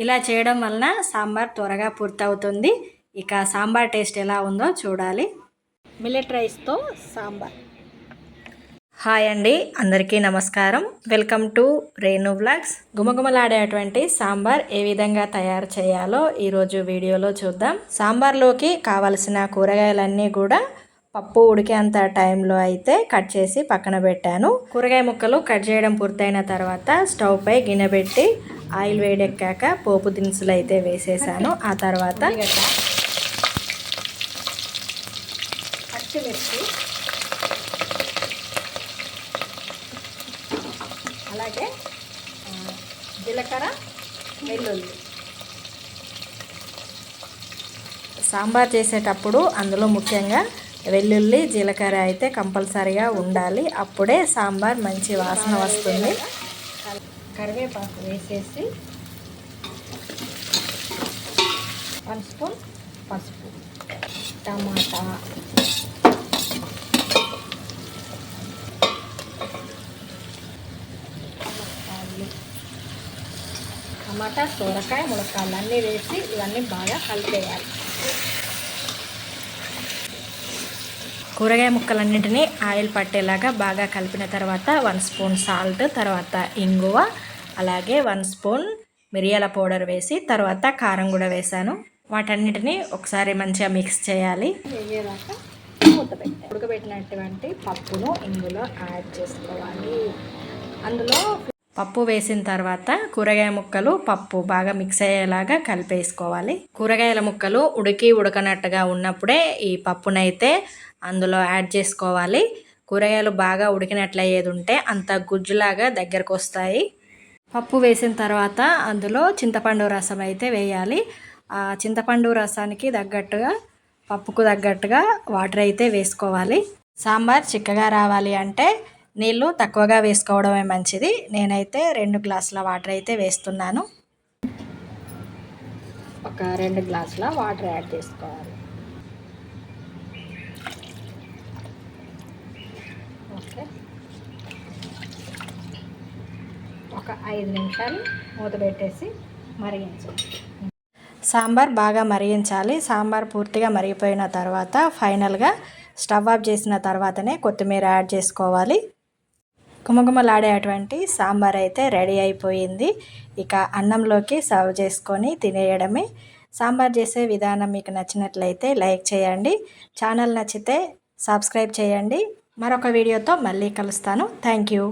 ఇలా చేయడం వలన సాంబార్ త్వరగా పూర్తవుతుంది. ఇక సాంబార్ టేస్ట్ ఎలా ఉందో చూడాలి. మిల్లెట్ రైస్తో సాంబార్. హాయ్ అండి, అందరికీ నమస్కారం. Welcome to Renu vlogs. గుమగుమలాడేటువంటి సాంబార్ ఏ విధంగా తయారు చేయాలో ఈరోజు వీడియోలో చూద్దాం. సాంబార్లోకి కావలసిన కూరగాయలన్నీ కూడా పప్పు ఉడికేంత టైంలో అయితే కట్ చేసి పక్కన పెట్టాను. కూరగాయ ముక్కలు కట్ చేయడం పూర్తయిన తర్వాత స్టవ్ పై గిన్నె పెట్టి ఆయిల్ వేడెక్కాక పోపు దినుసులు అయితే వేసేసాను. ఆ తర్వాత పచ్చిమిర్చి, అలాగే జీలకర్ర, వెల్లుల్లి. సాంబార్ చేసేటప్పుడు అందులో ముఖ్యంగా వెల్లుల్లి, జీలకర్ర అయితే కంపల్సరీగా ఉండాలి. అప్పుడే సాంబార్ మంచి వాసన వస్తుంది. కరివేపాకు వేసేసి 1 స్పూన్ పసుపు, టమాటా, సొరకాయ, ములక్కాయలు అన్నీ వేసి ఇవన్నీ బాగా కలిపేయాలి. కూరగాయ ముక్కలన్నింటినీ ఆయిల్ పట్టేలాగా బాగా కలిపిన తర్వాత 1 స్పూన్ సాల్ట్, తర్వాత ఇంగువ, అలాగే 1 స్పూన్ మిరియాల పౌడర్ వేసి తర్వాత కారం కూడా వేసాను. వాటన్నిటిని ఒకసారి మంచిగా మిక్స్ చేయాలి. వేయేదాకా ఉడకబెట్టినటువంటి పప్పును ఇందులో యాడ్ చేసుకోవాలి. అందులో పప్పు వేసిన తర్వాత కూరగాయ ముక్కలు, పప్పు బాగా మిక్స్ అయ్యేలాగా కలిపేసుకోవాలి. కూరగాయల ముక్కలు ఉడకనట్టుగా ఉన్నప్పుడే ఈ పప్పునైతే అందులో యాడ్ చేసుకోవాలి. కూరగాయలు బాగా ఉడికినట్లయ్యేది ఉంటే అంత గుజ్జులాగా దగ్గరకు వస్తాయి. పప్పు వేసిన తర్వాత అందులో చింతపండు రసం అయితే వేయాలి. ఆ చింతపండు రసానికి తగ్గట్టుగా, పప్పుకు తగ్గట్టుగా వాటర్ అయితే వేసుకోవాలి. సాంబార్ చిక్కగా రావాలి అంటే నీళ్ళు తక్కువగా వేసుకోవడమే మంచిది. నేనైతే 2 గ్లాసుల వాటర్ అయితే వేస్తున్నాను. ఒక 2 గ్లాసుల వాటర్ యాడ్ చేసుకోవాలి. ఓకే, ఒక 5 నిమిషాలు మూత పెట్టేసి మరిగించాలి. సాంబార్ బాగా మరిగించాలి. సాంబార్ పూర్తిగా మరిగిపోయిన తర్వాత ఫైనల్గా స్టవ్ ఆఫ్ చేసిన తర్వాతనే కొత్తిమీర యాడ్ చేసుకోవాలి. గుమగుమలాడేటువంటి సాంబార్ అయితే రెడీ అయిపోయింది. ఇక అన్నంలోకి సర్వ్ చేసుకొని తినేయడమే. సాంబార్ చేసే విధానం మీకు నచ్చినట్లయితే లైక్ చేయండి. ఛానల్ నచ్చితే సబ్స్క్రైబ్ చేయండి. మరొక వీడియోతో మళ్ళీ కలుస్తాను. Thank you.